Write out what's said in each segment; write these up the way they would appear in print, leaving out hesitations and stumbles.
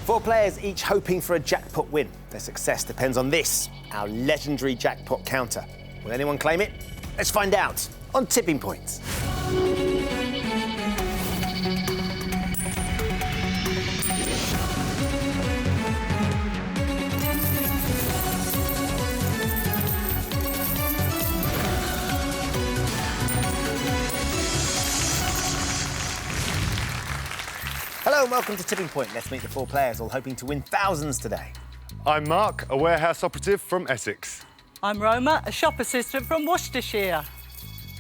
4 players each hoping for a jackpot win. Their success depends on this, our legendary jackpot counter. Will anyone claim it? Let's find out on Tipping Points. Hello and welcome to Tipping Point. Let's meet the 4 players all hoping to win thousands today. I'm Mark, a warehouse operative from Essex. I'm Roma, a shop assistant from Worcestershire.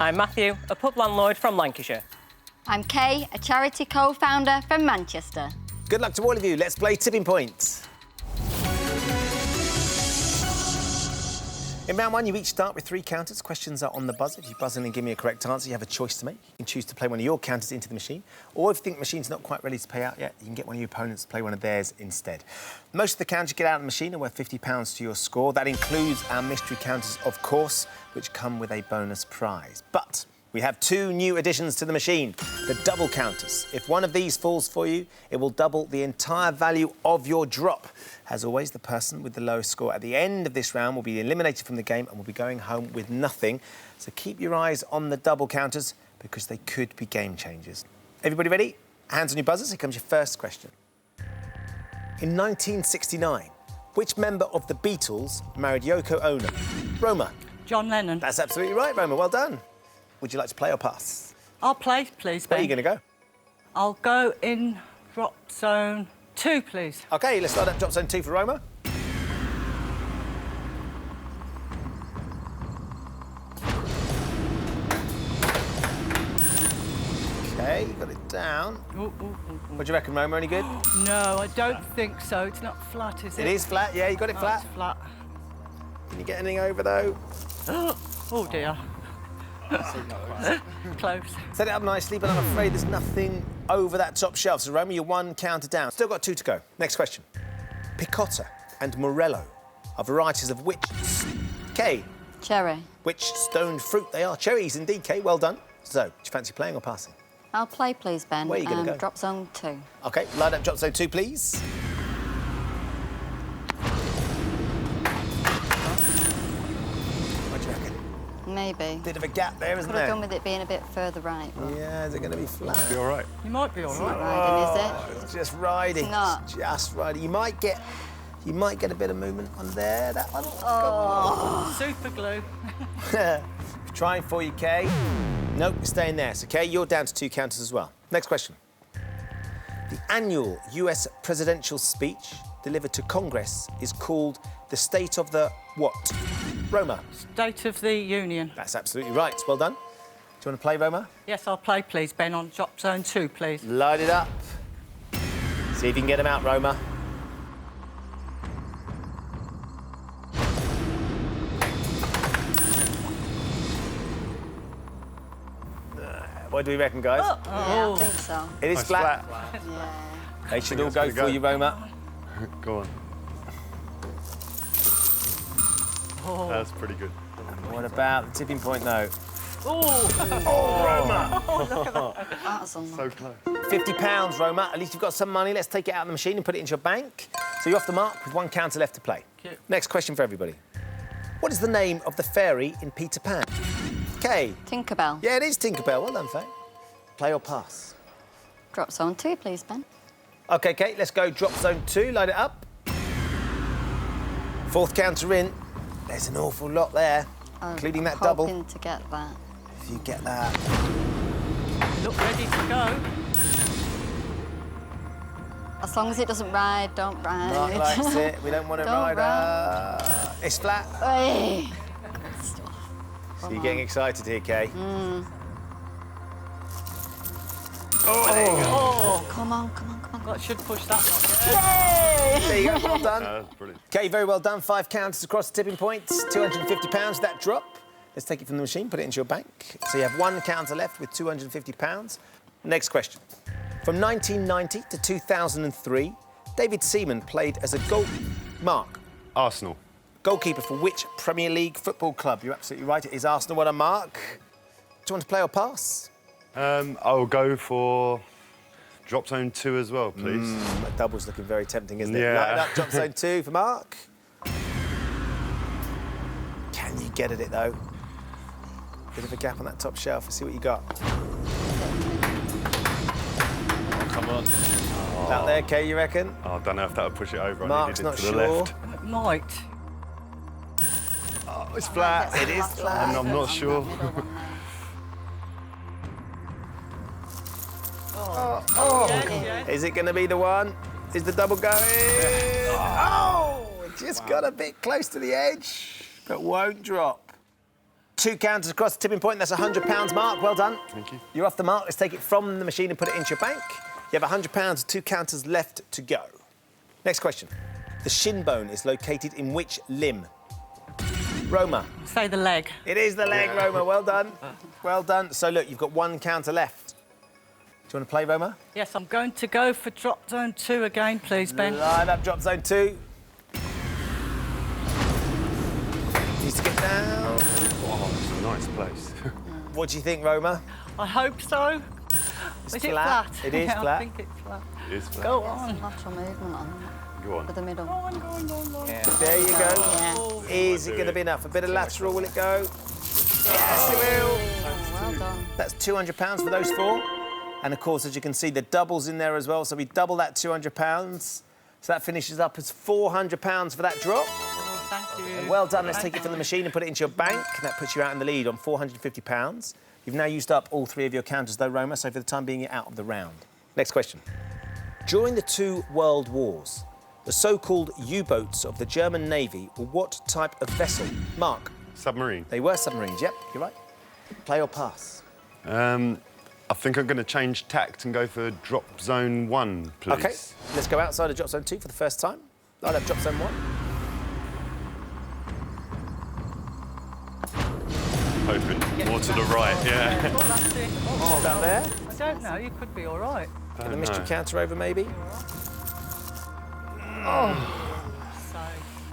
I'm Matthew, a pub landlord from Lancashire. I'm Kay, a charity co-founder from Manchester. Good luck to all of you. Let's play Tipping Point. In round 1, you each start with 3 counters. Questions are on the buzzer. If you buzz in and give me a correct answer, you have a choice to make. You can choose to play one of your counters into the machine, or if you think the machine's not quite ready to pay out yet, you can get one of your opponents to play one of theirs instead. Most of the counters you get out of the machine are worth £50 to your score. That includes our mystery counters, of course, which come with a bonus prize. But we have 2 new additions to the machine, the double counters. If one of these falls for you, it will double the entire value of your drop. As always, the person with the lowest score at the end of this round will be eliminated from the game and will be going home with nothing. So keep your eyes on the double counters because they could be game changers. Everybody ready? Hands on your buzzers. Here comes your first question. In 1969, which member of the Beatles married Yoko Ono? Roma. John Lennon. That's absolutely right, Roma. Well done. Would you like to play or pass? I'll play, please, Ben. Where are you going to go? I'll go in drop zone 2, please. OK, let's start up drop zone 2 for Roma. OK, got it down. What do you reckon, Roma? Any good? No, I don't think so. It's not flat, is it? It is flat, yeah, you got it flat. It's flat. Can you get anything over, though? Oh, dear. Close. Set it up nicely, but I'm afraid there's nothing over that top shelf. So, Roma, you're 1 counter down. Still got 2 to go. Next question. Picotta and Morello are varieties of which... Kay? Cherry. Which stoned fruit they are? Cherries, indeed, Kay. Well done. So, do you fancy playing or passing? I'll play, please, Ben. Where are you going to go? Drop zone 2. OK, line up drop zone 2, please. What do you reckon? Maybe. Bit of a gap there, isn't Could have there? done with it being a bit further right. But Yeah, is it going to be flat? Be all right. You might be all it's not right. riding, is it? It's just riding. It's not. It's just riding. You might get a bit of movement on there. That one. Super glue. Trying for you, Kay. Nope, you're staying there. So, Kay, you're down to 2 counters as well. Next question. The annual US presidential speech delivered to Congress is called the State of the what? Roma. State of the Union. That's absolutely right. Well done. Do you want to play, Roma? Yes, I'll play, please, Ben, on drop zone 2, please. Light it up. See if you can get them out, Roma. What do we reckon, guys? Yeah, I think so. It is It's flat. Yeah. They should all that's go gonna for go. you, Roma. Go on. That's pretty good. What about the tipping point, though? Oh, Roma! That's on. So close. £50, Roma. At least you've got some money. Let's take it out of the machine and put it into your bank. So you're off the mark with 1 counter left to play. Cute. Next question for everybody. What is the name of the fairy in Peter Pan? Kay? Tinkerbell. Yeah, it is Tinkerbell. Well done, Faye. Play or pass? Drop zone 2, please, Ben. OK, Kate, let's go drop zone 2. Light it up. 4th counter in. There's an awful lot there, including that double. Hoping to get that. If you get that. look ready to go. As long as it doesn't ride, don't ride. Mark likes it. We don't want to Don't ride. It's flat. Hey. So you're getting excited here, Kay. Oh, there you go. Oh, Come on, come on, come on. that should push that one. There you go. Well done. That's brilliant. Kay, very well done. 5 counters across the tipping points. £250, that drop. Let's take it from the machine, put it into your bank. So you have 1 counter left with £250. Next question. From 1990 to 2003, David Seaman played as a Mark. Arsenal. Goalkeeper for which Premier League football club? You're absolutely right, it is Arsenal. What a mark. Do you want to play or pass? I'll go for drop zone 2 as well, please. That double's looking very tempting, isn't it? Yeah. Light up drop zone 2 for Mark. Can you get at it, though? Bit of a gap on that top shelf. Let's see what you got. Come on. Out there, Kay, you reckon? Oh, I don't know if that would push it over. Mark's I not needed it to the sure. left. It might. Oh, it's flat. It is flat. I'm not sure. Is it going to be the one? Is the double going? Oh! It just got a bit close to the edge, but won't drop. 2 counters across the tipping point. That's £100, Mark. Well done. Thank you. You're off the mark. Let's take it from the machine and put it into your bank. You have £100, 2 counters left to go. Next question. The shin bone is located in which limb? Roma. Say the leg. It is the leg, Roma. Well done. Well done. So, look, you've got 1 counter left. Do you want to play, Roma? Yes, I'm going to go for drop zone 2 again, please, Ben. Line up drop zone 2. Needs to get down. Oh, it's a nice place. What do you think, Roma? I hope so. It's Is it flat. flat? It is Yeah, flat. I think it's flat. It is flat. Go on. Lateral movement on Go on. the middle. Go on, go on, go on, go on. Yeah. There you go. Yeah. Is it going to be enough? A bit of lateral, will it go? Yes, it will. Well done. That's £200 for those 4. And, of course, as you can see, the double's in there as well. So we double that £200. So that finishes up as £400 for that drop. Oh, thank you. Well done. Let's take it from the machine and put it into your bank. And that puts you out in the lead on £450. You've now used up all 3 of your counters, though, Roma, so for the time being, you're out of the round. Next question. During the 2 world wars, the so-called U-boats of the German Navy were what type of vessel? Mark. Submarine. They were submarines, yep, you're right. Play or pass? I think I'm going to change tact and go for drop zone 1, please. OK, let's go outside of drop zone 2 for the first time. Light up drop zone 1. Hoping more to the right, yeah. Oh, that's it. Oh, down there. I don't know, you could be all right. Get the mystery counter over, maybe. So,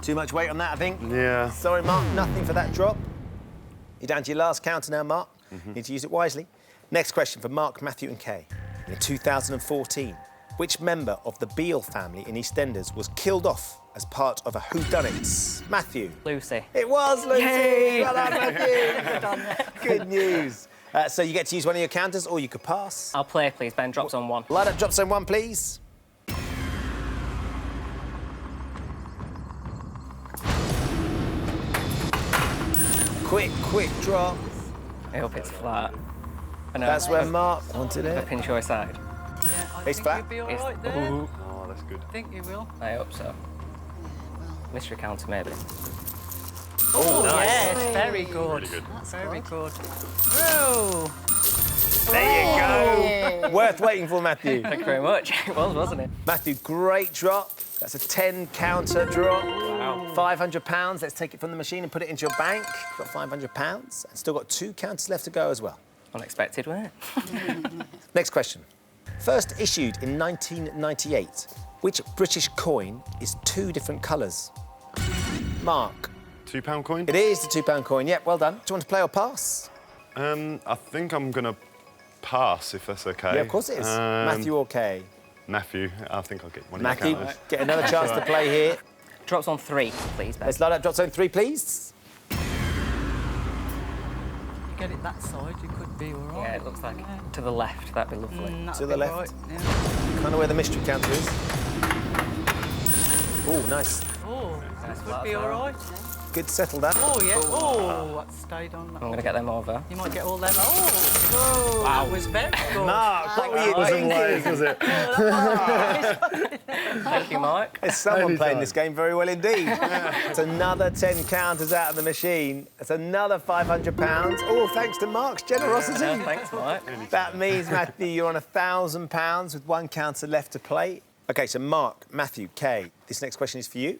Too much weight on that, I think. Yeah. Sorry, Mark, nothing for that drop. You're down to your last counter now, Mark. Need to use it wisely. Next question for Mark, Matthew and Kay. In 2014, which member of the Beale family in EastEnders was killed off as part of a whodunit? Matthew. Lucy. It was Lucy. Yay! Well done, Matthew. Good news. So you get to use one of your counters, or you could pass. I'll play, please, Ben. Drop zone 1. Light up drop zone 1, please. Quick drop. I hope it's flat. I know. That's where Mark wanted A it. pinch your side. yeah, I It's think flat. you'll be all It's- right there. Oh, that's good. I think you will. I hope so. Mystery counter, maybe. Oh, nice. yes, very good. Really good. Very good. Whoa! There you go. Worth waiting for, Matthew. Thank you very much. It was, wasn't it? Matthew, great drop. That's a 10 counter drop. Wow. £500. Let's take it from the machine and put it into your bank. Got £500 and still got 2 counters left to go as well. Unexpected, wasn't it? Next question. First issued in 1998, which British coin is 2 different colours? Mark. £2 coin? It is the £2 coin. Yep, well done. Do you want to play or pass? I think I'm going to pass, if that's OK. Yeah, of course it is. Matthew or Kay? Matthew, I think I'll get one of Matthew, your counters. get another chance to play here. Drop zone 3, please, Ben. Let's light up drop zone 3, please. You get it that side, you could be all right. Yeah, it looks like to the left. That'd be lovely. That'd To the be left. right, yeah. Kind of where the mystery counter is. Oh, nice. Oh, this would be all right. Good settle that. Oh, yeah. Oh, that stayed on. I'm going to get them over. You might get all them. Oh, that was very good. Mark, what were you thinking? Was it? Thank you, Mark. There's someone Anytime. playing this game very well indeed. It's another 10 counters out of the machine. It's another £500. Oh, thanks to Mark's generosity. Yeah, thanks, Mark. That means, Matthew, you're on £1,000 with 1 counter left to play. OK, so Mark, Matthew, Kay, this next question is for you.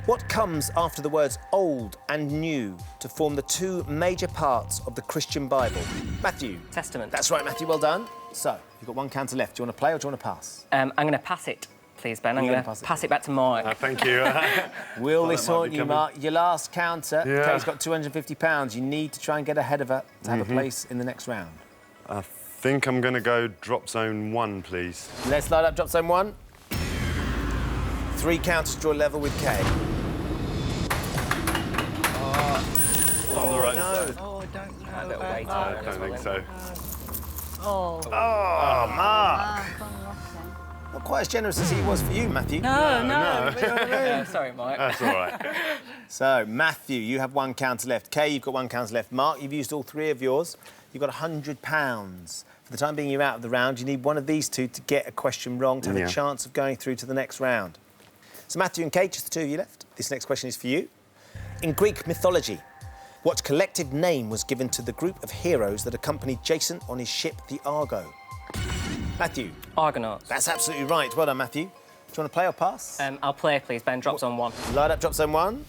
What comes after the words old and new to form the 2 major parts of the Christian Bible? Matthew. Testament. That's right, Matthew, well done. So, you've got 1 counter left. Do you want to play or do you want to pass? I'm going to pass it, please, Ben. I'm You're going gonna to pass it? pass it back to Mark. Thank you. Will this that might haunt be you, coming. Mark? Your last counter. Yeah. Kay's got £250. You need to try and get ahead of her to have a place in the next round. I think I'm going to go drop zone 1, please. Let's light up drop zone 1. 3 counters, draw level with Kay. On the right side. Oh, I don't know. A little way I don't think so. Oh. Oh, Mark. Ah, gone wrong then. Not quite as generous as he was for you, Matthew. No. Yeah, sorry, Mike. That's all right. So, Matthew, you have 1 counter left. Kay, you've got 1 counter left. Mark, you've used all 3 of yours. You've got £100. For the time being you're out of the round, you need one of these 2 to get a question wrong to have a chance of going through to the next round. So, Matthew and Kay, just the 2 of you left. This next question is for you. In Greek mythology, what collective name was given to the group of heroes that accompanied Jason on his ship, the Argo? Matthew. Argonauts. That's absolutely right. Well done, Matthew. Do you want to play or pass? I'll play, please, Ben. Drop zone 1. Light up drop zone 1.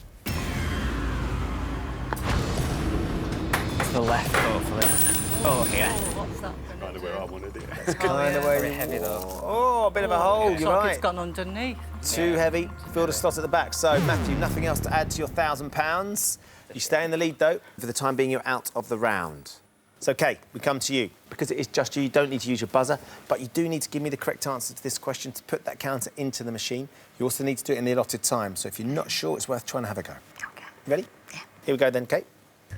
It's the left, hopefully. Oh, yeah. What's that? Kind of where I wanted it. It's kind of where Very you heavy, want. though. Oh, a bit of a hole. Looks You're like right. it's gone underneath. Too heavy. Filled a slot at the back. So, Matthew, nothing else to add to your £1,000. You stay in the lead, though. For the time being, you're out of the round. So, Kay, we come to you. Because it is just you don't need to use your buzzer, but you do need to give me the correct answer to this question to put that counter into the machine. You also need to do it in the allotted time. So if you're not sure, it's worth trying to have a go. Okay. You ready? Yeah. Here we go then, Kate.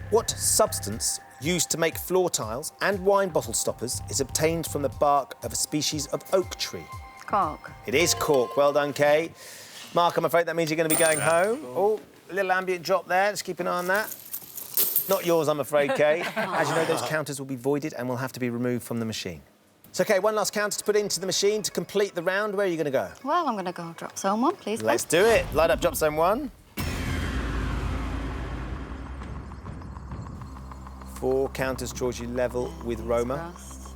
What substance used to make floor tiles and wine bottle stoppers is obtained from the bark of a species of oak tree? Cork. It is cork. Well done, Kay. Mark, I'm afraid that means you're going to be going home. Oh, a little ambient drop there. Just keep an eye on that. Not yours, I'm afraid, Kay. As you know, those counters will be voided and will have to be removed from the machine. So, Kay, one last counter to put into the machine to complete the round. Where are you going to go? Well, I'm going to go drop zone 1, please. Ben. Let's do it. Light up drop zone 1. 4 counters draws you level with Roma. Crossed.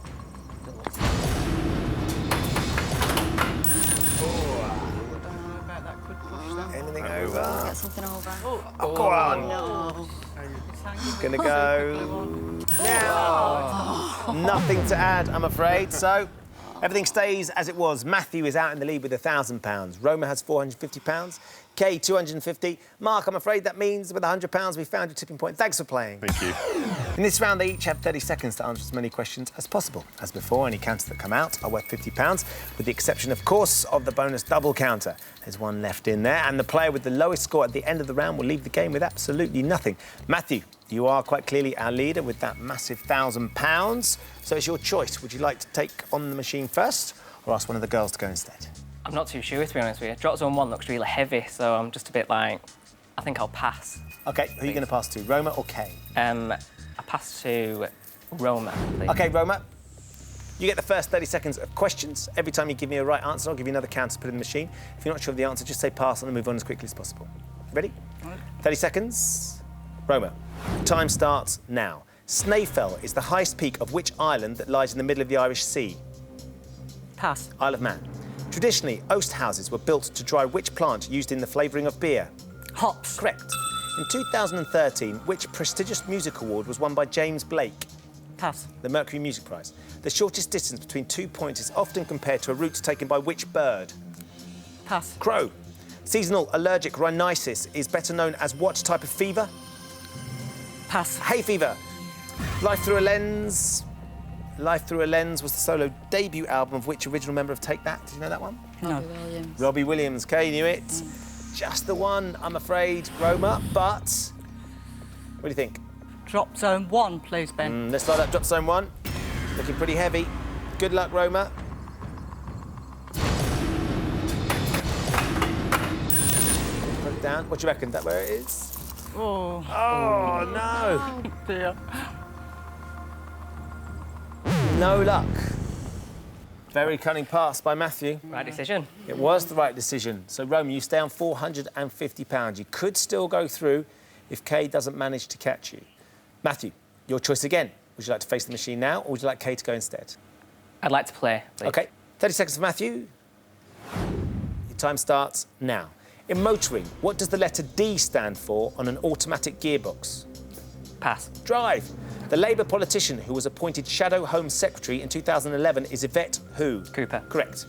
I bet that could push that. Anything over? Get something over. Oh, go on. No. Gonna go now. Nothing to add, I'm afraid. So everything stays as it was. Matthew is out in the lead with £1,000. Roma has £450. Kay, 250. Mark, I'm afraid that means with £100 we found your tipping point. Thanks for playing. Thank you. In this round, they each have 30 seconds to answer as many questions as possible. As before, any counters that come out are worth £50, with the exception, of course, of the bonus double counter. There's one left in there, and the player with the lowest score at the end of the round will leave the game with absolutely nothing. Matthew, you are quite clearly our leader with that massive £1,000. So it's your choice. Would you like to take on the machine first, or ask one of the girls to go instead? I'm not too sure, to be honest with you. Drop zone 1 looks really heavy, so I'm just a bit like... I think I'll pass. OK, who are you going to pass to, Roma or Kay? I pass to Roma, please. OK, Roma. You get the first 30 seconds of questions. Every time you give me a right answer, I'll give you another counter to put in the machine. If you're not sure of the answer, just say pass and move on as quickly as possible. Ready? 30 seconds. Roma. Time starts now. Snaefell is the highest peak of which island that lies in the middle of the Irish Sea? Pass. Isle of Man. Traditionally, oast houses were built to dry which plant used in the flavouring of beer? Hops. Correct. In 2013, which prestigious music award was won by James Blake? Pass. The Mercury Music Prize. The shortest distance between 2 points is often compared to a route taken by which bird? Pass. Crow. Seasonal allergic rhinitis is better known as what type of fever? Pass. Hay fever. Life Through a Lens. Life Through a Lens was the solo debut album of which original member of Take That? Did you know that one? No. Williams. Robbie Williams. Kay knew it. Just the one, I'm afraid, Roma. But what do you think? Drop zone 1, please, Ben. Let's light up drop zone 1. Looking pretty heavy. Good luck, Roma. Put it down. What do you reckon? That where it is? Oh, Oh, no. dear. No luck. Very cunning pass by Matthew. Right decision. It was the right decision. So, Roma, you stay on £450. You could still go through if Kay doesn't manage to catch you. Matthew, your choice again. Would you like to face the machine now, or would you like Kay to go instead? I'd like to play, please. OK, 30 seconds for Matthew. Your time starts now. In motoring, what does the letter D stand for on an automatic gearbox? Pass. Drive. The Labour politician who was appointed Shadow Home Secretary in 2011 is Yvette who? Cooper. Correct.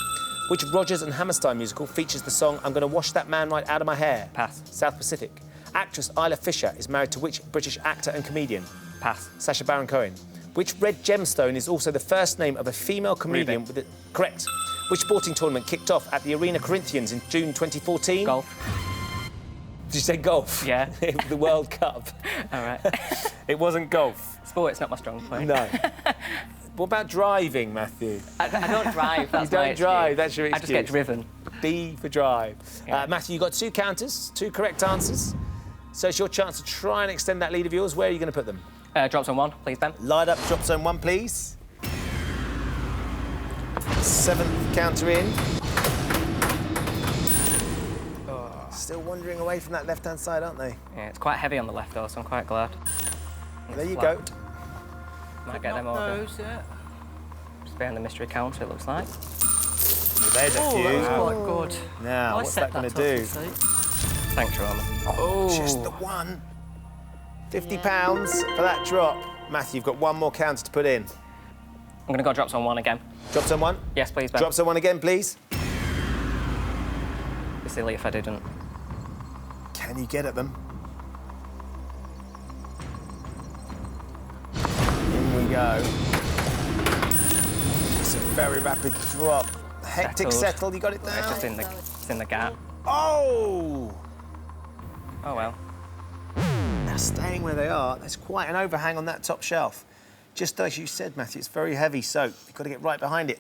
Which Rodgers and Hammerstein musical features the song I'm Gonna Wash That Man Right Out of My Hair? Pass. South Pacific. Actress Isla Fisher is married to which British actor and comedian? Pass. Sacha Baron Cohen. Which red gemstone is also the first name of a female comedian with it? Correct. Which sporting tournament kicked off at the Arena Corinthians in June 2014? Golf. Did you say golf? Yeah. The World Cup. All right. It wasn't golf. Sport's not my strong point. No. What about driving, Matthew? I don't drive. That's You don't my drive, excuse. that's your I just get excuse. driven. D for drive. Yeah. Matthew, you got 2 counters, 2 correct answers. So it's your chance to try and extend that lead of yours. Where are you going to put them? Drop zone 1, please, Ben. Light up drop zone 1, please. 7th counter in. Still wandering away from that left-hand side, aren't they? Yeah, it's quite heavy on the left, though, so I'm quite glad. There you flat. go. Might get them Not over. those, yeah. Just behind the mystery counter, it looks like. Well, there's a Oh, few. that's quite good. Now, I what's set that going to up, you do? see. Thanks, Roman. Oh, just the one. £50 for that drop. Matthew, you've got 1 more counter to put in. I'm going to go drop zone 1 again. Drop zone 1. Yes, please, Ben. Drop zone 1 again, please. It'd be silly if I didn't. Can you get at them? In we go. It's a very rapid drop. Hectic Settled. settle, you got it It's down? just in the gap. Oh! Oh, well. Now, staying where they are, there's quite an overhang on that top shelf. Just as you said, Matthew, it's very heavy, so you've got to get right behind it.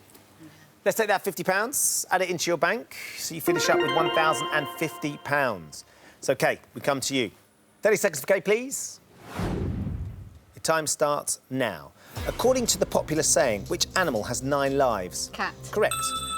Let's take that £50, add it into your bank, so you finish up with £1,050. So, Kay, we come to you. 30 seconds for Kay, please. Your time starts now. According to the popular saying, which animal has 9 lives? Cat. Correct.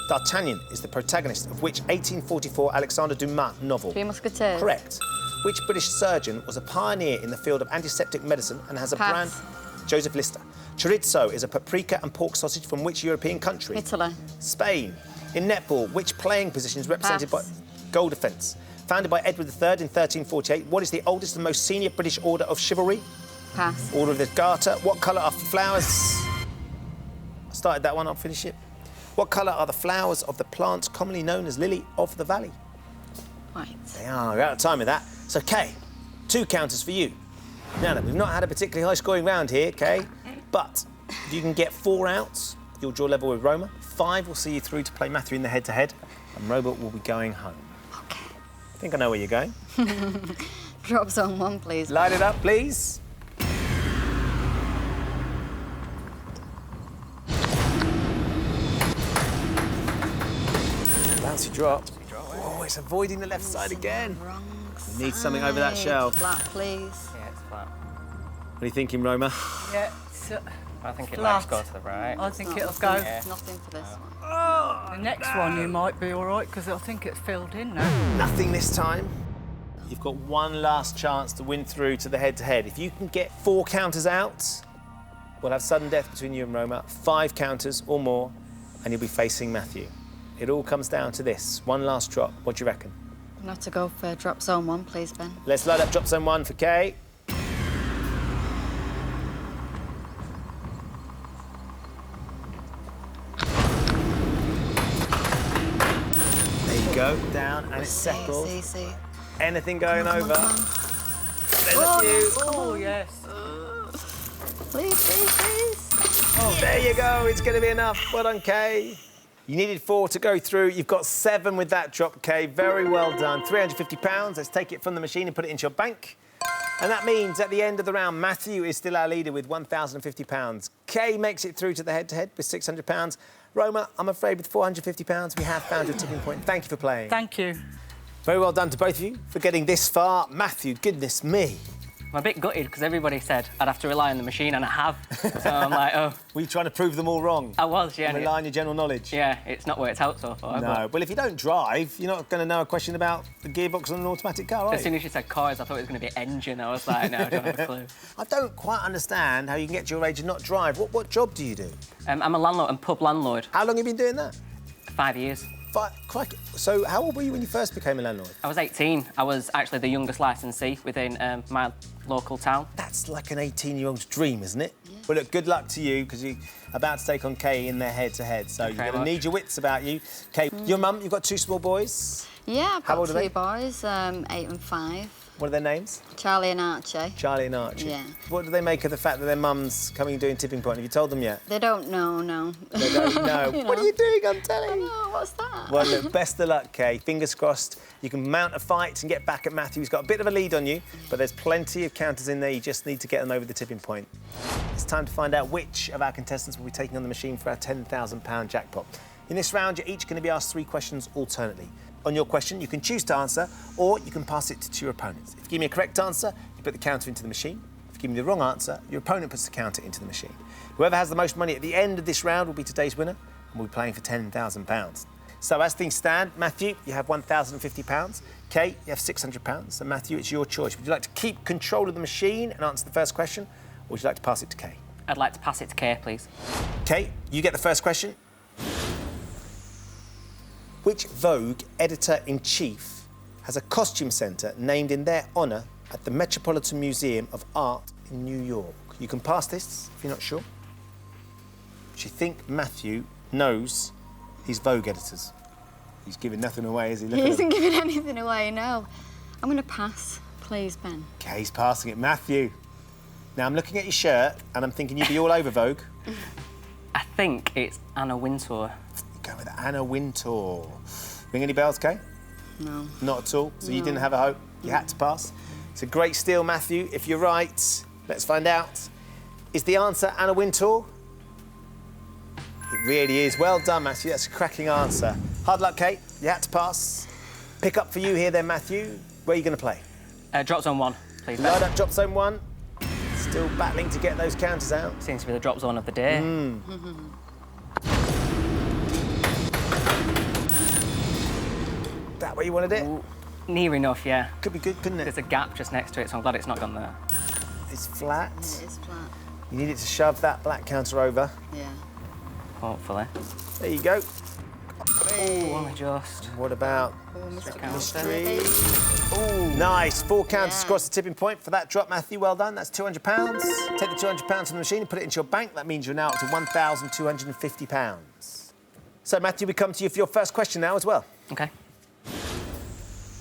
D'Artagnan is the protagonist of which 1844 Alexandre Dumas novel? 3 Musketeers. Correct. Which British surgeon was a pioneer in the field of antiseptic medicine and has a Pass. brand? Joseph Lister. Chorizo is a paprika and pork sausage from which European country? Italy. Spain. In netball, which playing position is represented Pass. by goal defence? Founded by Edward III in 1348, what is the oldest and most senior British order of chivalry? Pass. Order of the Garter. What colour are the flowers? I started that one, I'll finish it. What colour are the flowers of the plant commonly known as lily of the valley? White. They are. We're out of time with that. So, Kay, 2 counters for you. Now then, we've not had a particularly high-scoring round here, Kay, but if you can get 4 out, you'll draw level with Roma. 5 will see you through to play Matthew in the head-to-head, and Robert will be going home. OK. I think I know where you're going. Drop zone 1, please. Light it up, please. Bouncy drop. Oh, it's avoiding the left side again. Wrong We need something over that side. shelf. Flat, please. Yeah, it's flat. What are you thinking, Roma? Yeah, I think it Flat. might just go to the right. I think it'll Nothing- go. Nothing for this one. The next one you might be all right, because I think it's filled in now. Nothing this time. You've got 1 last chance to win through to the head-to-head. If you can get 4 counters out, we'll have sudden death between you and Roma. 5 counters or more, and you'll be facing Matthew. It all comes down to this. 1 last drop. What do you reckon? I'm going to have to go for drop zone 1, please, Ben. Let's light up drop zone 1 for Kay. There you go. Down, and it's settled. See. Anything going Come on, over? come on. There's a few. Oh, yes. Please. There you go. It's going to be enough. Well done, Kay. You needed 4 to go through. You've got 7 with that drop, Kay. Very well done. £350. Let's take it from the machine and put it into your bank. And that means at the end of the round, Matthew is still our leader with £1,050. Kay makes it through to the head-to-head with £600. Roma, I'm afraid with £450, we have found your tipping point. Thank you for playing. Thank you. Very well done to both of you for getting this far. Matthew, goodness me. I'm a bit gutted because everybody said I'd have to rely on the machine, and I have. So I'm like, oh. Were you trying to prove them all wrong? I was, yeah. And rely on your general knowledge? Yeah, it's not worked out so far. No. Well, if you don't drive, you're not going to know a question about the gearbox on an automatic car, are But as soon you? as you said cars, I thought it was going to be engine. I was like, no, I don't have a clue. I don't quite understand how you can get to your age and not drive. What job do you do? I'm a landlord and pub landlord. How long have you been doing that? 5 years. Crikey. So how old were you when you first became a landlord? I was 18. I was actually the youngest licensee within my local town. That's like an 18-year-old's dream, isn't it? Yeah. Well, look, good luck to you, because you're about to take on Kay in their head-to-head. So you're going to need your wits about you. Kay, your mum, you've got 2 small boys? Yeah, I've How got old are they? 2 boys, 8 and 5. What are their names? Charlie and Archie. Charlie and Archie. Yeah. What do they make of the fact that their mum's coming and doing tipping point? Have you told them yet? They don't know, no. They don't know. What are you doing on telly? Oh, what's that? Well, look, best of luck, Kay. Fingers crossed you can mount a fight and get back at Matthew. He's got a bit of a lead on you, but there's plenty of counters in there. You just need to get them over the tipping point. It's time to find out which of our contestants will be taking on the machine for our £10,000 jackpot. In this round, you're each going to be asked 3 questions alternately. On your question, you can choose to answer, or you can pass it to your opponents. If you give me a correct answer, you put the counter into the machine. If you give me the wrong answer, your opponent puts the counter into the machine. Whoever has the most money at the end of this round will be today's winner, and we'll be playing for £10,000. So as things stand, Matthew, you have £1,050. Kate, you have £600. So Matthew, it's your choice. Would you like to keep control of the machine and answer the first question, or would you like to pass it to Kate? I'd like to pass it to Kay, please. Kate, you get the first question. Which Vogue editor-in-chief has a costume centre named in their honour at the Metropolitan Museum of Art in New York? You can pass this if you're not sure. Do you think Matthew knows his Vogue editors? He's giving nothing away, is he? He isn't giving anything away, no. I'm going to pass, please, Ben. OK, he's passing it. Matthew. Now, I'm looking at your shirt and I'm thinking you'd be all over Vogue. I think it's Anna Wintour. Go with Anna Wintour. Ring any bells, Kay? No. Not at all. So you didn't have a hope. You had to pass. It's a great steal, Matthew. If you're right, let's find out. Is the answer Anna Wintour? It really is. Well done, Matthew. That's a cracking answer. Hard luck, Kate. You had to pass. Pick up for you here then, Matthew. Where are you going to play? Drop zone 1, please. Ben. Load up drop zone 1. Still battling to get those counters out. Seems to be the drop zone of the day. That where you wanted it? Ooh, near enough, yeah. Could be good, couldn't it? There's a gap just next to it, so I'm glad it's not gone there. It's flat. It is flat. You need it to shove that black counter over. Yeah. Hopefully. There you go. Oh, only just. What about Counter. mystery? Oh, nice. 4 counters across the tipping point for that drop, Matthew. Well done. That's £200. Take the £200 from the machine and put it into your bank. That means you're now up to £1,250. So, Matthew, we come to you for your first question now as well. OK.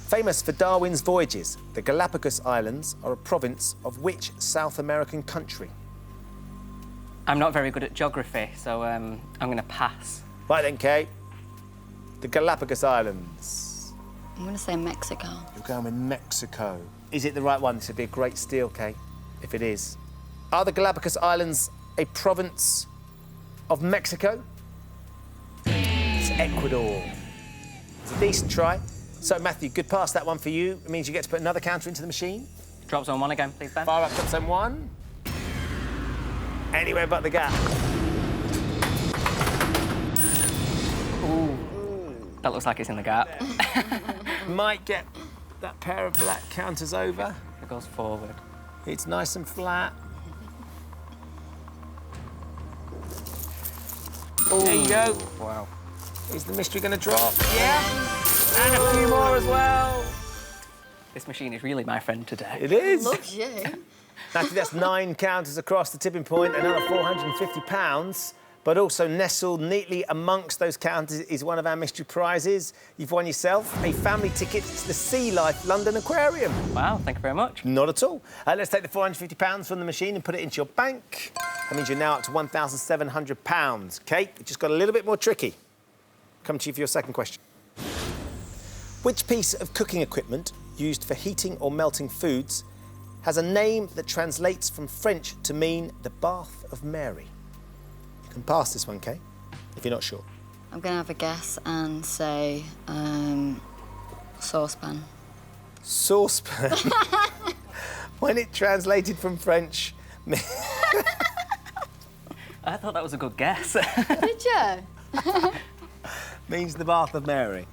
Famous for Darwin's voyages, the Galápagos Islands are a province of which South American country? I'm not very good at geography, so I'm going to pass. Right then, Kay. The Galápagos Islands. I'm going to say Mexico. You're going with Mexico. Is it the right one? This would be a great steal, Kay, if it is. Are the Galápagos Islands a province of Mexico? It's Ecuador. It's a decent try. So, Matthew, good pass, that one for you. It means you get to put another counter into the machine. Drop zone 1 again, please, Ben. Fire up drop zone 1. Anywhere but the gap. Ooh. That looks like it's in the gap. Might get that pair of black counters over. It goes forward. It's nice and flat. There you go. Wow. Is the mystery going to drop? Yeah. And a few more as well. This machine is really my friend today. It is. Loves you. Matthew, that's 9 counters across the tipping point, another £450. But also nestled neatly amongst those counters is one of our mystery prizes. You've won yourself a family ticket to the Sea Life London Aquarium. Wow, thank you very much. Not at all. Let's take the £450 from the machine and put it into your bank. That means you're now up to £1,700. Kate, it just got a little bit more tricky. Come to you for your second question. Which piece of cooking equipment used for heating or melting foods has a name that translates from French to mean the bath of Mary? You can pass this one, Kay, if you're not sure. I'm going to have a guess and say saucepan. Saucepan. When it translated from French... I thought that was a good guess. Did you? means the bath of Mary.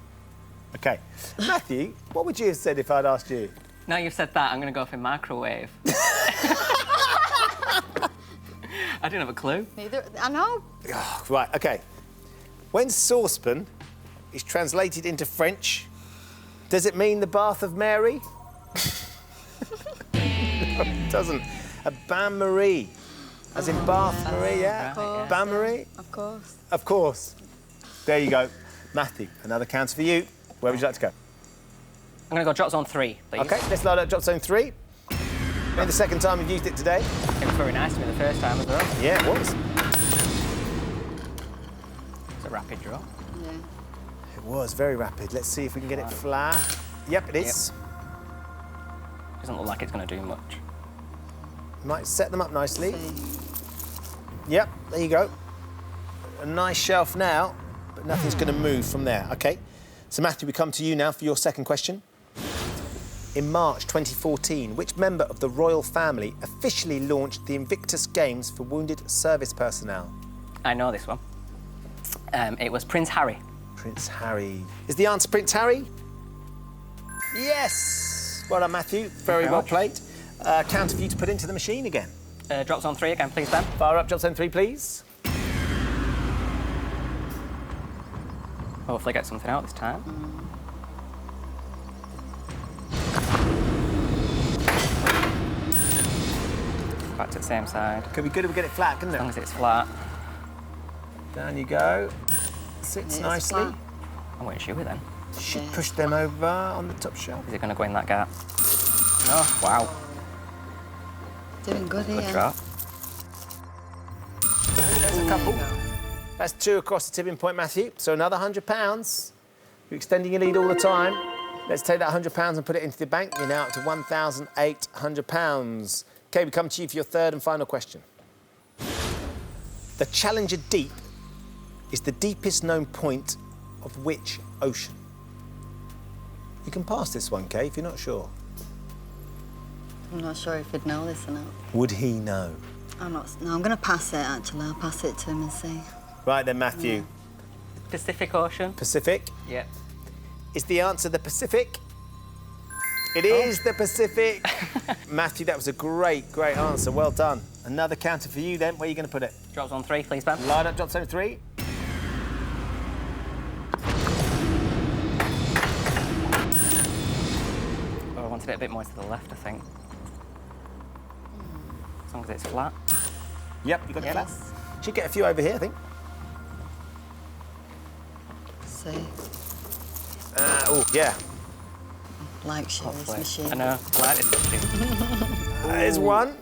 OK. Matthew, what would you have said if I'd asked you? Now you've said that, I'm going to go for microwave. I didn't have a clue. Neither. I know. Oh, right, OK. When saucepan is translated into French, does it mean the bath of Mary? No, it doesn't. A bain-marie. As in Bath Marie, yeah? Right, yeah. Bain-marie? Of course. Of course. There you go. Matthew, another counter for you. Where would you like to go? I'm going to go drop zone 3, please. OK, let's load up drop zone 3. Maybe the second time you've used it today. It was very nice to me the first time as well. Yeah, it was. It's a rapid drop. Yeah. It was very rapid. Let's see if we can get it flat. Yep, it is. Doesn't look like it's going to do much. Might set them up nicely. See. Yep, there you go. A nice shelf now, but nothing's going to move from there. OK, so Matthew, we come to you now for your second question. In March 2014, which member of the royal family officially launched the Invictus Games for wounded service personnel? I know this one. It was Prince Harry. Prince Harry. Is the answer Prince Harry? Yes! Well done, Matthew. Very well played. Counter for you to put into the machine again. Drop zone 3 again, please, Ben. Fire up, drop zone 3, please. Hopefully get something out this time. Back to the same side. Could be good if we get it flat, couldn't As long it? as it's flat. Down you go. Sits It's nicely. flat. I'm waiting shoe it then. Should Yeah. push them over on the top shelf. Is it going to go in that gap? Oh, wow. Doing good here. Good drop. There's a couple. That's 2 across the tipping point, Matthew. So another £100. You're extending your lead all the time. Let's take that £100 and put it into the bank. You're now up to £1,800. OK, we come to you for your third and final question. The Challenger Deep is the deepest known point of which ocean? You can pass this one, Kay, if you're not sure. I'm not sure if he'd know this or not. Would he know? No, I'm going to pass it, actually. I'll pass it to him and see. Right then, Matthew. Pacific Ocean. Pacific. Yeah. Is the answer the Pacific? It is the Pacific. Matthew, that was a great answer. Well done. Another counter for you then. Where are you going to put it? Drop zone 3, please, Ben. Line up, drop zone 3. Oh, I wanted it a bit more to the left, I think. As long as it's flat. Yep, you got it Yes. flat. Should get a few over here, I think. See. Oh, yeah. Like shoe, this machine. I know. I like this machine. There's one.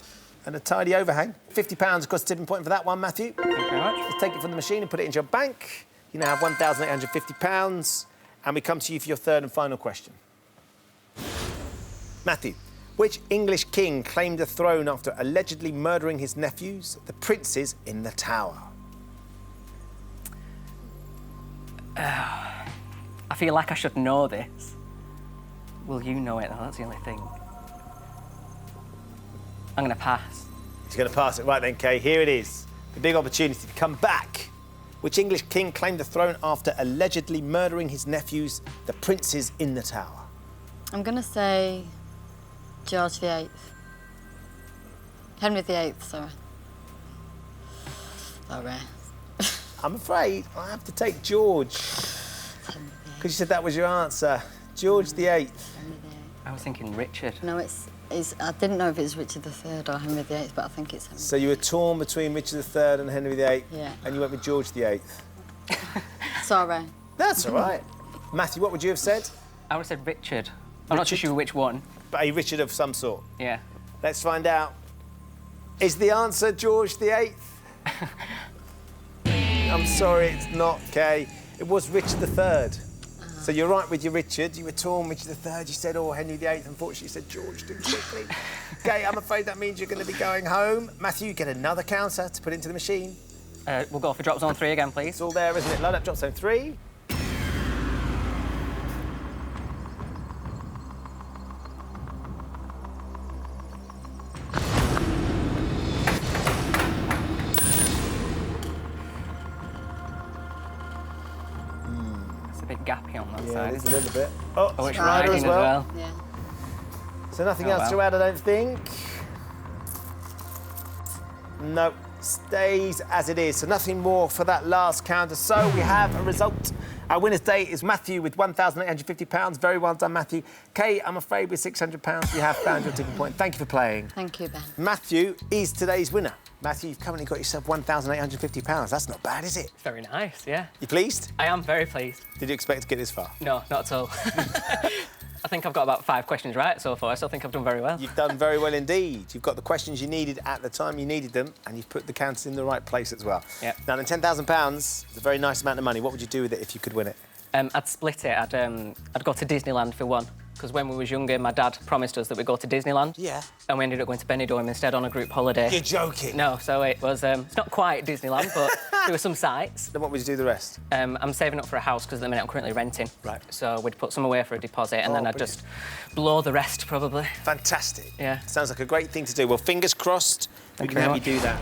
And a tidy overhang. £50 across the tipping point for that one, Matthew. Thank you very much. Let's take it from the machine and put it into your bank. You now have £1,850. And we come to you for your third and final question. Matthew, which English king claimed the throne after allegedly murdering his nephews, the princes in the Tower? I feel like I should know this. Will you know it, though? That's the only thing. I'm going to pass. He's going to pass it. Right then, Kay, here it is. The big opportunity to come back. Which English king claimed the throne after allegedly murdering his nephews, the princes in the Tower? I'm going to say George VIII. Henry VIII, sorry. Sorry. I'm afraid I have to take George. Henry Because you said that was your answer. George VIII. VIII. I was thinking Richard. No, I didn't know if it was Richard III or Henry VIII, but I think it's Henry. So you were torn between Richard III and Henry VIII. Yeah. And you went with George VIII. Sorry. That's all right. Matthew, what would you have said? I would have said Richard. I'm not too Richard? sure which one. But a Richard of some sort. Yeah. Let's find out. Is the answer George VIII? I'm sorry, it's not, Kay. It was Richard III. So you're right with your Richard. You were torn Richard III. You said, oh, Henry VIII. Unfortunately, you said George too quickly. Kay, I'm afraid that means you're going to be going home. Matthew, you get another counter to put into the machine. We'll go for drop zone 3 again, please. It's all there, isn't it? Load up drop zone 3. It's a bit gappy on that Yeah, side, it is a isn't it? little bit. Oh, Oh, it's Ryder riding as well. Yeah. So nothing Oh, else to well. add, I don't think. No, stays as it is. So nothing more for that last counter. So we have a result. Our winner's date is Matthew with £1,850. Very well done, Matthew. Kay, I'm afraid with £600, you have found your tipping point. Thank you for playing. Thank you, Ben. Matthew is today's winner. Matthew, you've currently got yourself £1,850. That's not bad, is it? Very nice, yeah. You pleased? I am very pleased. Did you expect to get this far? No, not at all. I think I've got about 5 questions right so far. I still think I've done very well. You've done very well indeed. You've got the questions you needed at the time you needed them, and you've put the counters in the right place as well. Yep. Now, then £10,000 is a very nice amount of money. What would you do with it if you could win it? I'd split it. I'd go to Disneyland for one, because when we was younger, my dad promised us that we'd go to Disneyland. Yeah. And we ended up going to Benidorm instead on a group holiday. You're joking. No, so it was, it's not quite Disneyland, but there were some sights. Then what would you do the rest? I'm saving up for a house because at the minute I'm currently renting. Right. So we'd put some away for a deposit and Oh, then I'd brilliant. just blow the rest, probably. Fantastic. Yeah. Sounds like a great thing to do. Well, fingers crossed we Thank can you help very you do that.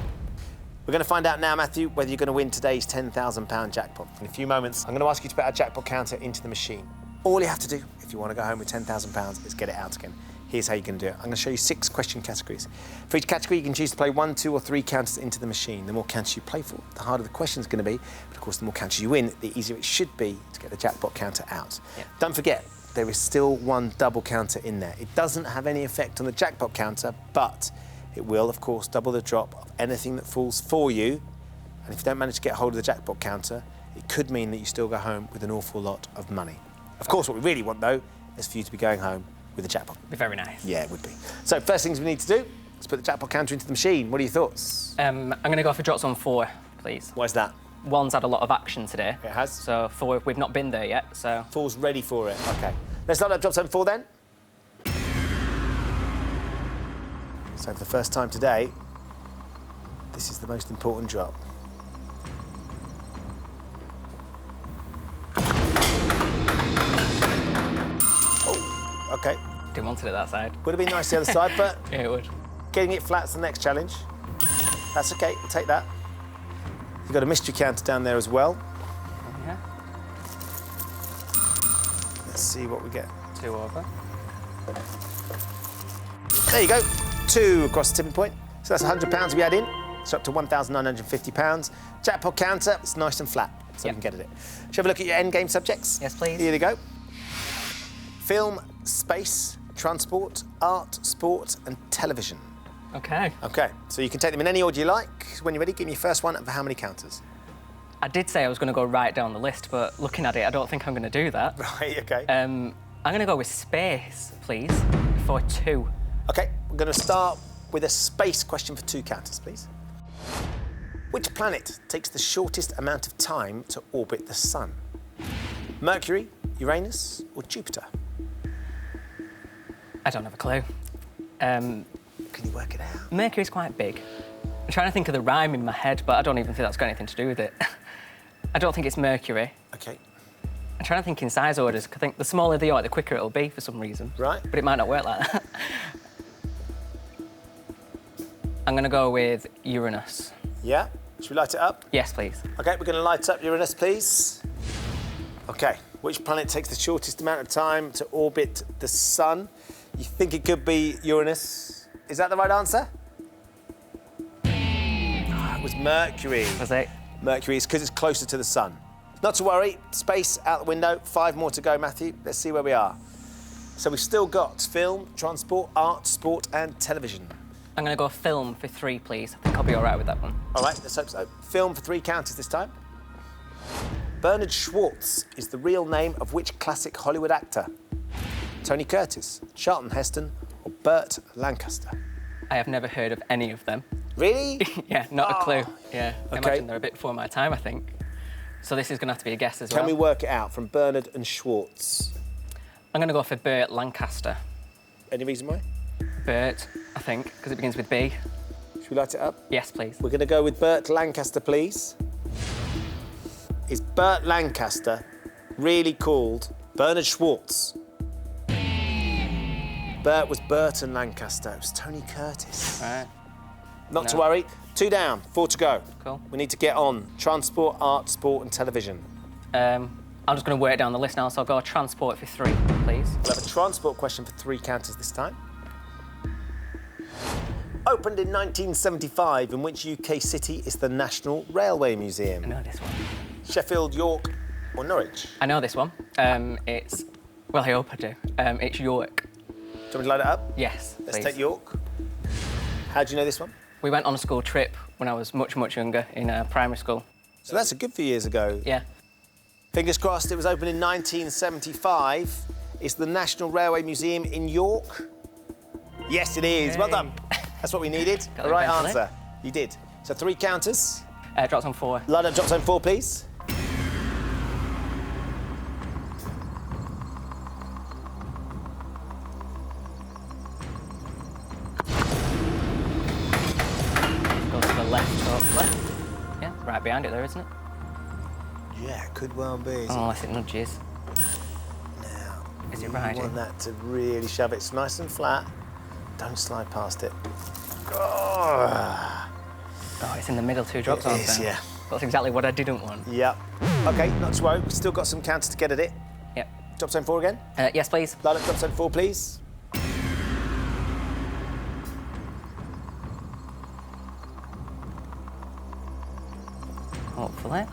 We're going to find out now, Matthew, whether you're going to win today's £10,000 jackpot. In a few moments, I'm going to ask you to put our jackpot counter into the machine. All you have to do, if you want to go home with £10,000, is get it out again. Here's how you can do it. I'm going to show you 6 question categories. For each category, you can choose to play 1, 2 or 3 counters into the machine. The more counters you play for, the harder the question's going to be. But of course, the more counters you win, the easier it should be to get the jackpot counter out. Yeah. Don't forget, there is still one double counter in there. It doesn't have any effect on the jackpot counter, but it will, of course, double the drop of anything that falls for you. And if you don't manage to get hold of the jackpot counter, it could mean that you still go home with an awful lot of money. Of course, what we really want, though, is for you to be going home with a jackpot. Be very nice. Yeah, it would be. So, first things we need to do is put the jackpot counter into the machine. What are your thoughts? I'm going to go for drop zone 4, please. Why's that? 1's had a lot of action today. It has. So 4, we've not been there yet, so... 4's ready for it. OK. Let's start up drop zone 4 then. So, for the first time today, this is the most important drop. OK. Didn't want it at that side. Would have been nice the other side, but Yeah, it would. getting it flat's the next challenge. That's OK, we'll take that. You've got a mystery counter down there as well. Yeah. Let's see what we get. 2 over. There you go, 2 across the tipping point. So that's £100 we add in. It's up to £1,950. Jackpot counter, it's nice and flat, so Yep. we can get at it. Shall we have a look at your end game subjects? Yes, please. Here you go. Film, space, transport, art, sport and television. OK. OK, so you can take them in any order you like. When you're ready, give me your first one and for how many counters? I did say I was going to go right down the list, but looking at it, I don't think I'm going to do that. Right, OK. I'm going to go with space, please, for 2. OK, we're going to start with a space question for 2 counters, please. Which planet takes the shortest amount of time to orbit the Sun? Mercury, Uranus or Jupiter? I don't have a clue. Can you work it out? Mercury's quite big. I'm trying to think of the rhyme in my head, but I don't even think that's got anything to do with it. I don't think it's Mercury. OK, I'm trying to think in size orders. I think the smaller the yacht, the quicker it'll be for some reason. right. But it might not work like that. I'm going to go with Uranus. Yeah? Should we light it up? Yes, please. OK, we're going to light up Uranus, please. OK, which planet takes the shortest amount of time to orbit the Sun? You think it could be Uranus? Is that the right answer? It was Mercury. Was it? Mercury is because it's closer to the Sun. Not to worry, space out the window. 5 more to go, Matthew. Let's see where we are. So we've still got film, transport, art, sport and television. I'm going to go film for 3, please. I think I'll be all right with that one. All right, let's hope so. Film for 3 counters this time. Bernard Schwartz is the real name of which classic Hollywood actor? Tony Curtis, Charlton Heston or Burt Lancaster? I have never heard of any of them. Really? Yeah, not a clue. Yeah, I OK. imagine they're a bit before my time, I think. So this is going to have to be a guess as well. Can we work it out from Bernard and Schwartz? I'm going to go for Burt Lancaster. Any reason why? Burt, I think, because it begins with B. Should we light it up? Yes, please. We're going to go with Burt Lancaster, please. Is Burt Lancaster really called Bernard Schwartz? Burt was Burton Lancaster. It was Tony Curtis. All right. Not to No. worry. 2 down, 4 to go. Cool. We need to get on transport, art, sport and television. I'm just going to work down the list now, so I'll go transport for 3, please. We'll have a transport question for 3 counters this time. Opened in 1975, in which UK city is the National Railway I Museum? know this one. Sheffield, York or Norwich? I know this one. It's... Well, I hope I do. It's York. Do you want me to light it up? Yes, Let's please. take York. How do you know this one? We went on a school trip when I was much, much younger in primary school. So that's a good few years ago. Yeah. Fingers crossed, it was opened in 1975. It's the National Railway Museum in York. Yes, it is. Well done. That's what we needed. Got The it right eventually. answer. You did. So 3 counters. Drop zone 4. Line up drop zone 4, please. Go to the left, hopefully. Yeah, right behind it there, isn't it? Yeah, could well be. Unless it nudges. Now, Is it you riding? want that to really shove it. It's nice and flat. Don't slide past it. Oh, Oh, it's in the middle 2 drop zones is, then. yeah. That's exactly what I didn't want. Yep. OK, not to worry. We've still got some counters to get at it. Yep. Drop zone 4 again. Yes, please. Line up drop zone 4, please. Hopefully.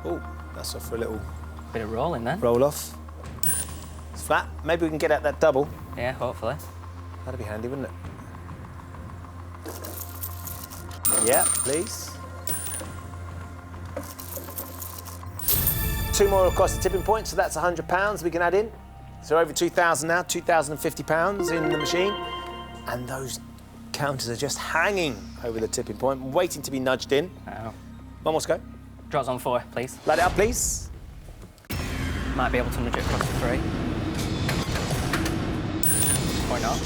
Oh, that's off for a little Bit of rolling then. roll off. It's flat. Maybe we can get at that double. Yeah, hopefully. That'd be handy, wouldn't it? Yeah, please. 2 more across the tipping point, so that's £100 we can add in. So over 2,000 now, £2,050 in the machine. And those counters are just hanging over the tipping point, waiting to be nudged in. Oh. One more to go. Drop zone 4, please. Light it up, please. Might be able to nudge it across the 3. Or not.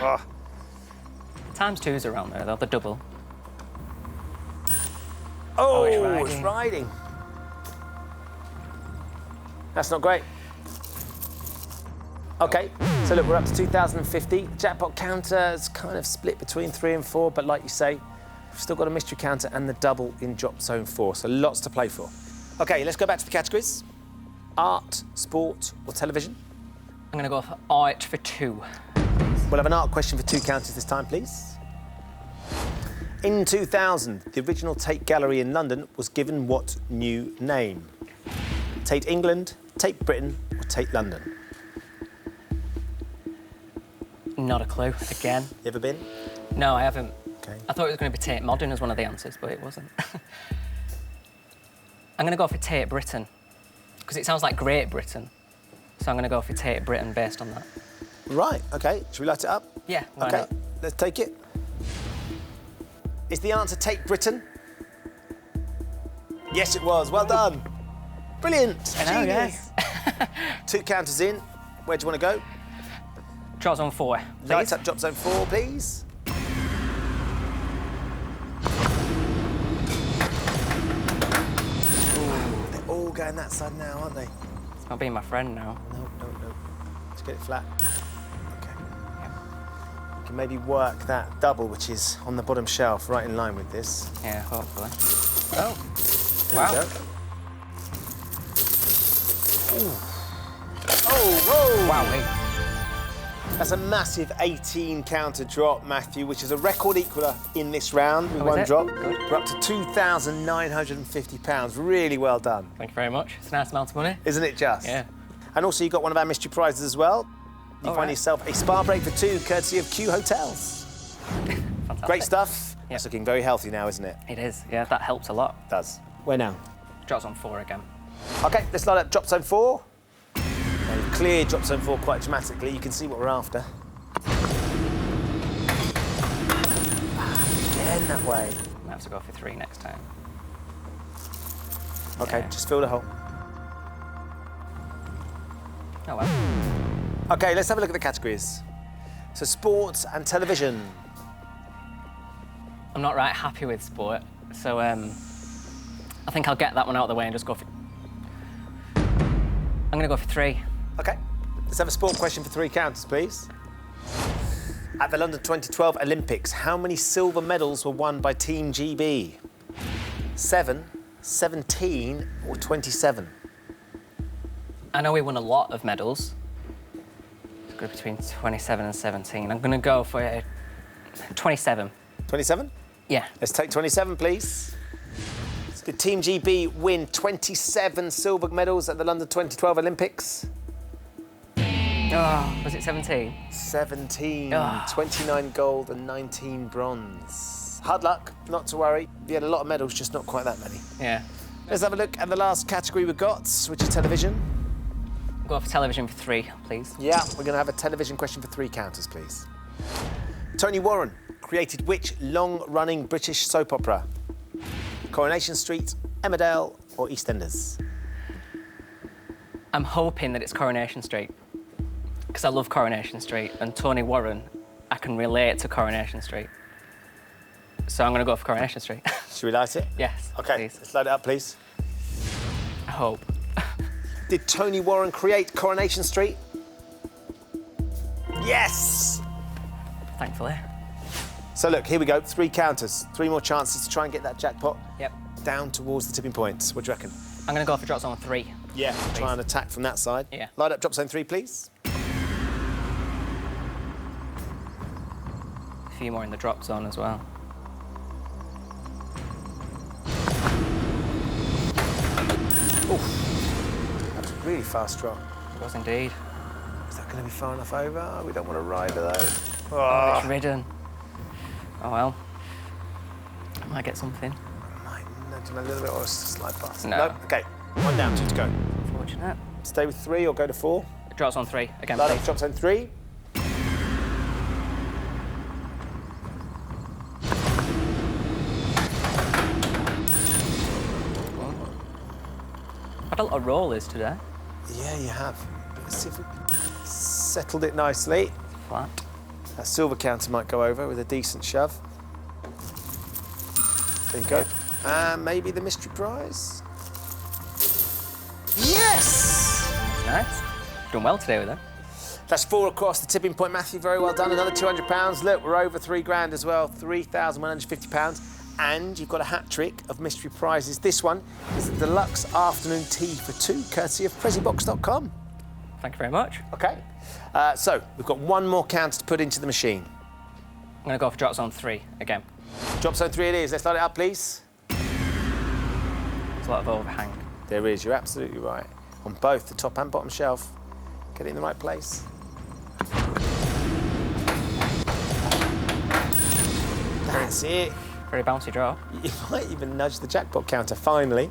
Oh. Times 2's around there, though, the double. Oh, it's it's riding. riding. That's not great. OK, so look, we're up to 2,050. Jackpot counter's kind of split between 3 and 4, but like you say, we've still got a mystery counter and the double in drop zone 4, so lots to play for. OK, let's go back to the categories. Art, sport, or television? I'm going to go for art for 2. We'll have an art question for 2 counters this time, please. In 2000, the original Tate Gallery in London was given what new name? Tate England, Tate Britain, or Tate London? Not a clue, again. You ever been? No, I haven't. OK. I thought it was going to be Tate Modern as one of the answers, but it wasn't. I'm going to go for Tate Britain, because it sounds like Great Britain. So I'm going to go for Tate Britain based on that. Right, OK. Should we light it up? Yeah, why OK, not? let's take it. Is the answer Tate Britain? Yes, it was. Well done. Brilliant. I know, Genius. 2 counters in. Where do you want to go? Drop zone 4, please. Light up drop zone 4, please. Ooh, they're all going that side now, aren't they? It's not being my friend now. No. Let's get it flat. OK. You can maybe work that double, which is on the bottom shelf, right in line with this. Yeah, hopefully. Oh. There Wow. we go. Ooh. Oh, whoa! Wow, wait. That's a massive 18 counter drop, Matthew, which is a record equaler in this round with Oh, is 1 it? drop. Good. We're up to £2,950. Really well done. Thank you very much. It's a nice amount of money. Isn't it just? Yeah. And also, you got one of our mystery prizes as well. You All find right. yourself a spa break for 2, courtesy of Q Hotels. Fantastic. Great stuff. Yeah. It's looking very healthy now, isn't it? It is, yeah, that helps a lot. It does. Where now? Drop zone 4 again. OK, let's light up drop zone 4. And clear drop zone 4 quite dramatically. You can see what we're after. Again that way. Might have to go for 3 next time. OK, Yeah. just fill the hole. Oh well. OK, let's have a look at the categories. So sports and television. I'm not right happy with sport, so I think I'll get that one out of the way and just go for... I'm going to go for 3. OK, let's have a sport question for 3 counters, please. At the London 2012 Olympics, how many silver medals were won by Team GB? 7, 17 or 27? I know we won a lot of medals. It's good between 27 and 17. I'm going to go for 27. 27? Yeah. Let's take 27, please. Did Team GB win 27 silver medals at the London 2012 Olympics? Oh, was it 17? 17, Ah. 29 gold and 19 bronze. Hard luck, not to worry. You had a lot of medals, just not quite that many. Yeah. Let's have a look at the last category we've got, which is television. Go for television for 3, please. Yeah, we're going to have a television question for 3 counters, please. Tony Warren created which long-running British soap opera? Coronation Street, Emmerdale, or EastEnders? I'm hoping that it's Coronation Street, because I love Coronation Street, and Tony Warren, I can relate to Coronation Street. So I'm going to go for Coronation Street. Should we light it? Yes, OK, please. let's light it up, please. I hope. Did Tony Warren create Coronation Street? Yes! Thankfully. So look, here we go, 3 counters, 3 more chances to try and get that jackpot Yep. down towards the tipping point. What do you reckon? I'm going to go for drop zone 3. Yeah, try and attack from that side. Yeah. Light up drop zone 3, please. A few more in the drop zone as well. Oof. That's a really fast drop. It was indeed. Is that going to be far enough over? We don't want to ride it, though. Oh, it's ridden. Oh, well. I might get something. Might nudge him a little bit or slide past. No. Nope. OK, 1 down, 2 to go. Fortunate. Stay with 3 or go to 4. Drop zone 3, again, Light up please. drop zone 3. Had a lot of rollers today. Yeah, you have. Let's see if we settled it nicely. Flat. That silver counter might go over with a decent shove. There you go. And maybe the mystery prize. Yes! Nice. Doing well today with that. That's 4 across the tipping point, Matthew. Very well done. Another £200. Look, we're over £3,000 as well. £3,150. And you've got a hat trick of mystery prizes. This one is the deluxe afternoon tea for 2, courtesy of PrezzyBox.com. Thank you very much. OK. So we've got 1 more counter to put into the machine. I'm going to go for drop zone 3 again. Drop zone 3 it is. Let's light it up, please. There's a lot of overhang. There is. You're absolutely right. On both the top and bottom shelf. Get it in the right place. That's it. Very bouncy draw. You might even nudge the jackpot counter, finally.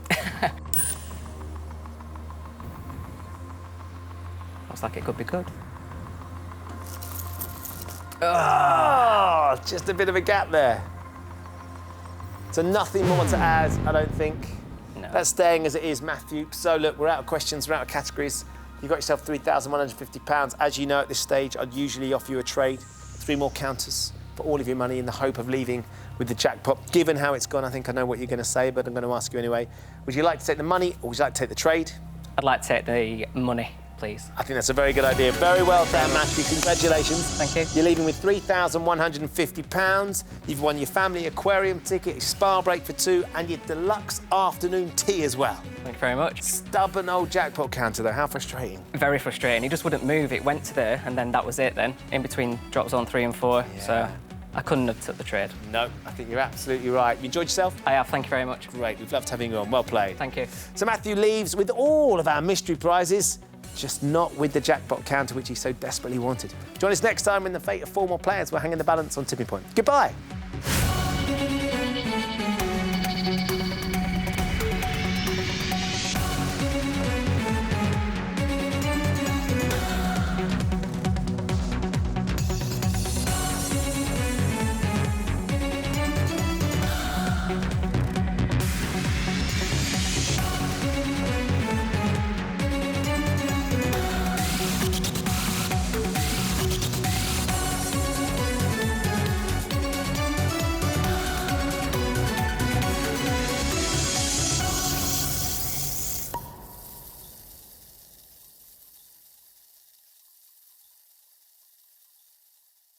Looks like it could be good. Oh, just a bit of a gap there. So nothing more to add, I don't think. No. That's staying as it is, Matthew. So look, we're out of questions, we're out of categories. You've got yourself £3,150. As you know, at this stage, I'd usually offer you a trade, 3 more counters for all of your money in the hope of leaving with the jackpot. Given how it's gone, I think I know what you're going to say, but I'm going to ask you anyway. Would you like to take the money or would you like to take the trade? I'd like to take the money, please. I think that's a very good idea. Very well done, Matthew. Congratulations. Thank you. You're leaving with £3,150. You've won your family aquarium ticket, your spa break for 2, and your deluxe afternoon tea as well. Thank you very much. Stubborn old jackpot counter, though. How frustrating. Very frustrating. He just wouldn't move. It went to there, and then that was it then, in between drop zone 3 and 4. Yeah. So I couldn't have took the trade. No, I think you're absolutely right. You enjoyed yourself? I have. Thank you very much. Great. We've loved having you on. Well played. Thank you. So Matthew leaves with all of our mystery prizes, just not with the jackpot counter, which he so desperately wanted. Join us next time when the fate of 4 more players will hang in the balance on Tipping Point. Goodbye.